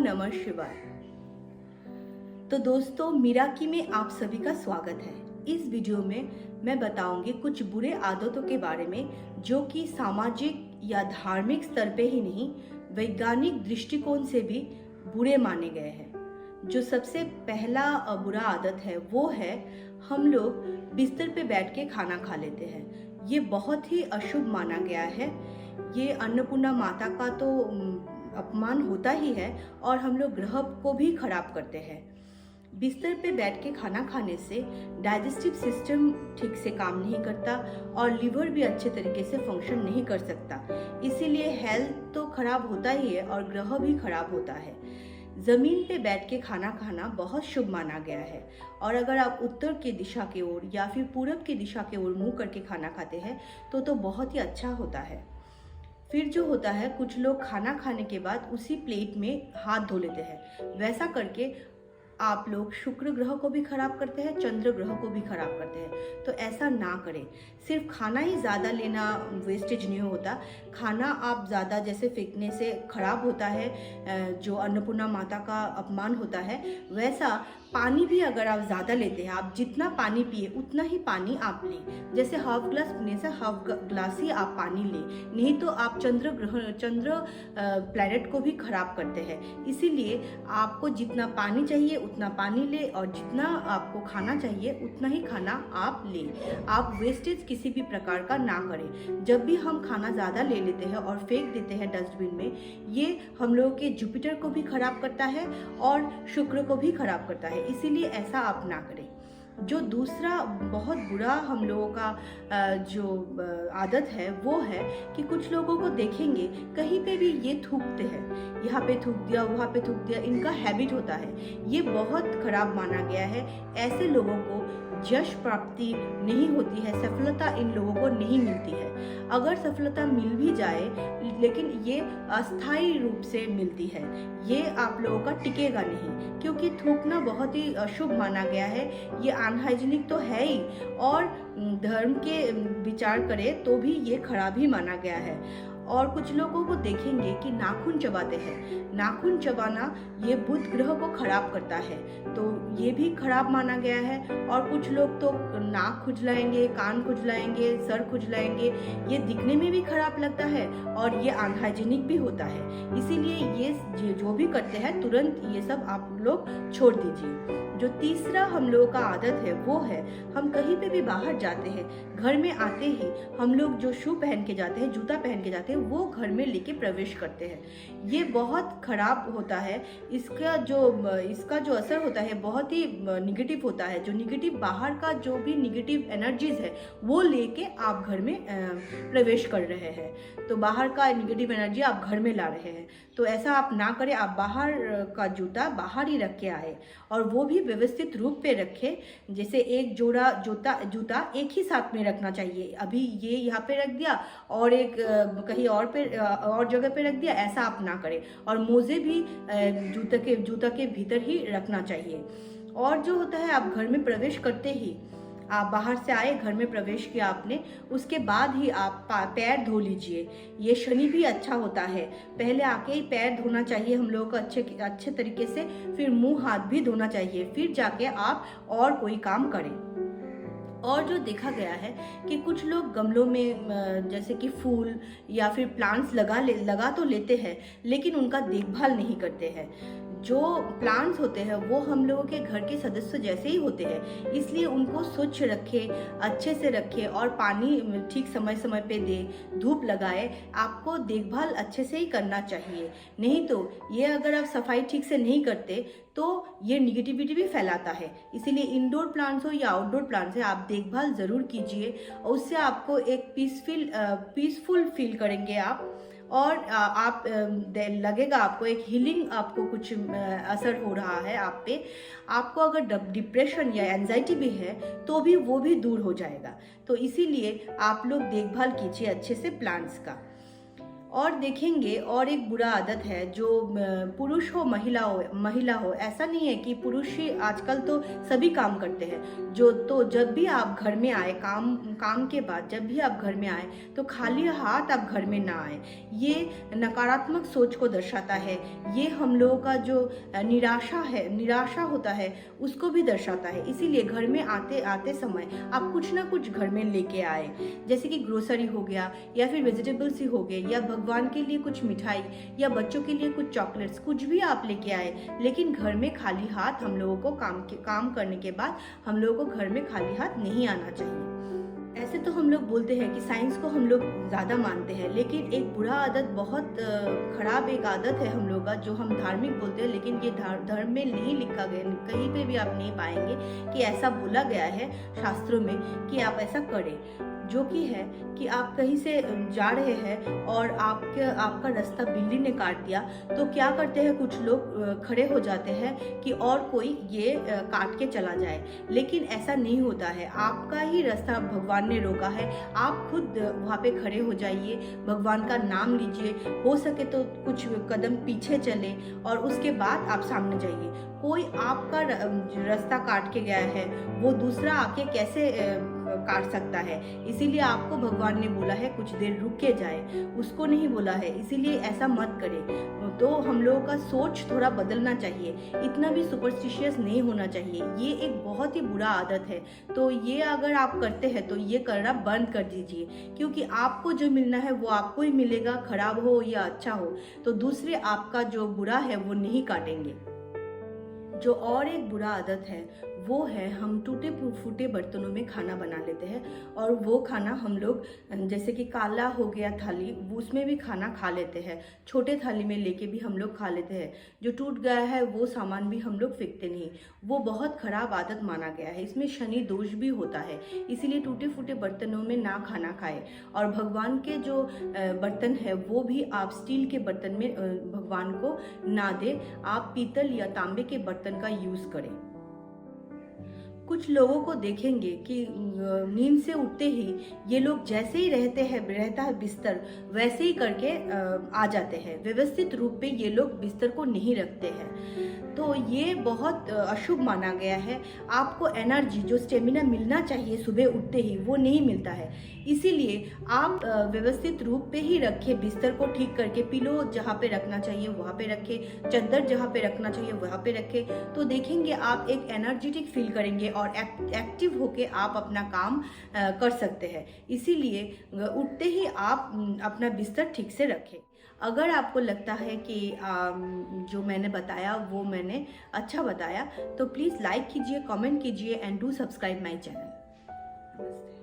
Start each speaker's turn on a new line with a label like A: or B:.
A: नमः शिवाय। तो दोस्तों, मीराकी में आप सभी का स्वागत है। इस वीडियो में मैं बताऊंगी कुछ बुरे आदतों के बारे में जो कि सामाजिक या धार्मिक स्तर पे ही नहीं, वैज्ञानिक दृष्टिकोण से भी बुरे माने गए हैं। जो सबसे पहला बुरा आदत है वो है हम लोग बिस्तर पे बैठ के खाना खा लेते हैं। ये बहुत ही अशुभ माना गया है। ये अन्नपूर्णा माता का तो अपमान होता ही है और हम लोग ग्रह को भी खराब करते हैं। बिस्तर पे बैठ के खाना खाने से डाइजेस्टिव सिस्टम ठीक से काम नहीं करता और लिवर भी अच्छे तरीके से फंक्शन नहीं कर सकता। इसीलिए हेल्थ तो खराब होता ही है और ग्रह भी खराब होता है। ज़मीन पे बैठ के खाना खाना बहुत शुभ माना गया है और अगर आप उत्तर की दिशा की ओर या फिर पूरब की दिशा की ओर मुँह करके खाना खाते हैं तो बहुत ही अच्छा होता है। फिर जो होता है, कुछ लोग खाना खाने के बाद उसी प्लेट में हाथ धो लेते हैं। वैसा करके आप लोग शुक्र ग्रह को भी खराब करते हैं, चंद्र ग्रह को भी खराब करते हैं। तो ऐसा ना करें। सिर्फ खाना ही ज़्यादा लेना वेस्टेज नहीं होता। खाना आप ज़्यादा जैसे फेंकने से खराब होता है, जो अन्नपूर्णा माता का अपमान होता है, वैसा पानी भी अगर आप ज़्यादा लेते हैं, आप जितना पानी पिए उतना ही पानी आप लें। जैसे हाफ ग्लास पीने से हाफ ग्लास ही आप पानी लें, नहीं तो आप चंद्र प्लैनेट को भी खराब करते हैं। इसीलिए आपको जितना पानी चाहिए उतना पानी ले और जितना आपको खाना चाहिए उतना ही खाना आप लें। आप वेस्टेज किसी भी प्रकार का ना करें। जब भी हम खाना ज़्यादा ले लेते हैं और फेंक देते हैं डस्टबिन में, ये हम लोगों के जुपिटर को भी खराब करता है और शुक्र को भी खराब करता है। इसीलिए ऐसा आप ना करें। जो दूसरा बहुत बुरा हम लोगों का जो आदत है वो है कि कुछ लोगों को देखेंगे कहीं पे भी ये थूकते हैं, यहाँ पे थूक दिया, वहाँ पे थूक दिया, इनका हैबिट होता है। ये बहुत खराब माना गया है। ऐसे लोगों को यश प्राप्ति नहीं होती है, सफलता इन लोगों को नहीं मिलती है। अगर सफलता मिल भी जाए लेकिन ये अस्थायी रूप से मिलती है, ये आप लोगों का टिकेगा नहीं, क्योंकि थूकना बहुत ही अशुभ माना गया है। ये अनहाइजीनिक तो है ही और धर्म के विचार करें तो भी ये खराब ही माना गया है। और कुछ लोगों को देखेंगे कि नाखून चबाते हैं। नाखून चबाना ये बुध ग्रह को खराब करता है, तो ये भी खराब माना गया है। और कुछ लोग तो नाक खुजलाएंगे, कान खुजलाएंगे, सर खुजलाएंगे। ये दिखने में भी खराब लगता है और ये अनहाइजीनिक भी होता है। इसीलिए ये जो भी करते हैं तुरंत ये सब आप लोग छोड़ दीजिए। जो तीसरा हम लोगों का आदत है वो है, हम कहीं पे भी बाहर जाते हैं, घर में आते ही हम लोग जो शू पहन के जाते हैं, जूता पहन के जाते हैं, वो घर में लेके प्रवेश करते हैं। ये बहुत खराब होता है। इसका जो असर होता है बहुत ही निगेटिव होता है। जो निगेटिव बाहर का जो भी निगेटिव एनर्जीज है वो लेके आप घर में प्रवेश कर रहे हैं। तो बाहर का निगेटिव एनर्जी आप घर में ला रहे हैं। तो ऐसा आप ना करें। आप बाहर का जूता बाहर ही रख के आए और वो भी व्यवस्थित रूप पे रखें। जैसे एक जोड़ा जूता एक ही साथ में रखना चाहिए। अभी ये यहाँ पे रख दिया और एक कहीं और जगह पे रख दिया, ऐसा आप ना करें। और मोजे भी जूता के भीतर ही रखना चाहिए। और जो होता है, आप घर में प्रवेश करते ही, आप बाहर से आए, घर में प्रवेश किया आपने, उसके बाद ही आप पैर धो लीजिए। ये शनि भी अच्छा होता है। पहले आके ही पैर धोना चाहिए हम लोगों को अच्छे तरीके से, फिर मुंह हाथ भी धोना चाहिए, फिर जाके आप और कोई काम करें। और जो देखा गया है कि कुछ लोग गमलों में जैसे कि फूल या फिर प्लांट्स लगा तो लेते हैं लेकिन उनका देखभाल नहीं करते हैं। जो प्लांट्स होते हैं वो हम लोगों के घर के सदस्य जैसे ही होते हैं, इसलिए उनको स्वच्छ रखें, अच्छे से रखें और पानी ठीक समय पे दें, धूप लगाए। आपको देखभाल अच्छे से ही करना चाहिए। नहीं तो ये अगर आप सफाई ठीक से नहीं करते तो ये निगेटिविटी भी फैलाता है। इसीलिए इंडोर प्लांट्स हो या आउटडोर प्लांट्स है, आप देखभाल ज़रूर कीजिए। उससे आपको एक पीसफुल फील करेंगे आप, और आप लगेगा आपको एक हीलिंग, आपको कुछ असर हो रहा है आप पे। आपको अगर डिप्रेशन या एंजाइटी भी है तो भी वो भी दूर हो जाएगा। तो इसीलिए आप लोग देखभाल कीजिए अच्छे से प्लांट्स का। और देखेंगे और एक बुरा आदत है जो पुरुष हो महिला हो, ऐसा नहीं है कि पुरुष ही, आजकल तो सभी काम करते हैं। तो जब भी आप घर में आए, काम के बाद जब भी आप घर में आए तो खाली हाथ आप घर में ना आए। ये नकारात्मक सोच को दर्शाता है। ये हम लोगों का जो निराशा होता है उसको भी दर्शाता है। इसीलिए घर में आते आते समय आप कुछ ना कुछ घर में लेके आए, जैसे कि ग्रोसरी हो गया, या फिर वेजिटेबल्स ही हो गए, या भगवान के लिए कुछ मिठाई, या बच्चों के लिए कुछ चॉकलेट्स, कुछ भी आप लेके आए। लेकिन घर में खाली हाथ हम लोगों को काम करने के बाद हम लोगों को घर में खाली हाथ नहीं आना चाहिए। ऐसे तो हम लोग बोलते हैं कि साइंस को हम लोग ज़्यादा मानते हैं, लेकिन एक बुरा आदत, बहुत खराब एक आदत है हम लोग का, जो हम धार्मिक बोलते हैं, लेकिन ये धर्म में नहीं लिखा गया, कहीं पे भी आप नहीं पाएंगे कि ऐसा बोला गया है शास्त्रों में कि आप ऐसा करें। जो कि है कि आप कहीं से जा रहे हैं और आपका रास्ता बिल्ली ने काट दिया, तो क्या करते हैं कुछ लोग, खड़े हो जाते हैं कि और कोई ये काट के चला जाए। लेकिन ऐसा नहीं होता है, आपका ही रास्ता भगवान ने रोका है। आप खुद वहाँ पे खड़े हो जाइए, भगवान का नाम लीजिए, हो सके तो कुछ कदम पीछे चले और उसके बाद आप सामने जाइए। कोई आपका रास्ता काट के गया है, वो दूसरा आके कैसे काट सकता है? इसीलिए आपको भगवान ने बोला है कुछ देर रुक के जाए, उसको नहीं बोला है। इसीलिए ऐसा मत करें। तो हम लोगों का सोच थोड़ा बदलना चाहिए, इतना भी सुपरस्टिशियस नहीं होना चाहिए। ये एक बहुत ही बुरा आदत है। तो ये अगर आप करते हैं तो ये करना बंद कर दीजिए, क्योंकि आपको जो मिलना है वो आपको ही मिलेगा, खराब हो या अच्छा हो। तो दूसरे आपका जो बुरा है वो नहीं काटेंगे। जो और एक बुरा आदत है वो है, हम टूटे फूटे बर्तनों में खाना बना लेते हैं, और वो खाना हम लोग, जैसे कि काला हो गया थाली, उसमें भी खाना खा लेते हैं। छोटे थाली में लेके भी हम लोग खा लेते हैं। जो टूट गया है वो सामान भी हम लोग फेंकते नहीं। वो बहुत खराब आदत माना गया है, इसमें शनि दोष भी होता है। इसीलिए टूटे फूटे बर्तनों में ना खाना खाए। और भगवान के जो बर्तन है वो भी आप स्टील के बर्तन में भगवान को ना दे, आप पीतल या तांबे के बर्तन का यूज़ करें। कुछ लोगों को देखेंगे कि नींद से उठते ही ये लोग जैसे ही रहता है बिस्तर, वैसे ही करके आ जाते हैं। व्यवस्थित रूप पे ये लोग बिस्तर को नहीं रखते हैं। तो ये बहुत अशुभ माना गया है। आपको एनर्जी, जो स्टेमिना मिलना चाहिए सुबह उठते ही, वो नहीं मिलता है। इसीलिए आप व्यवस्थित रूप पे ही रखें, बिस्तर को ठीक करके, पिलो जहाँ पे रखना चाहिए वहाँ पे रखें, चादर जहाँ पे रखना चाहिए वहाँ पे रखें। तो देखेंगे आप एक एनर्जेटिक फील करेंगे और एक्टिव होके आप अपना काम कर सकते हैं। इसीलिए उठते ही आप अपना बिस्तर ठीक से रखें। अगर आपको लगता है कि जो मैंने बताया वो मैंने अच्छा बताया, तो प्लीज़ लाइक कीजिए, कमेंट कीजिए and do subscribe my channel. नमस्ते।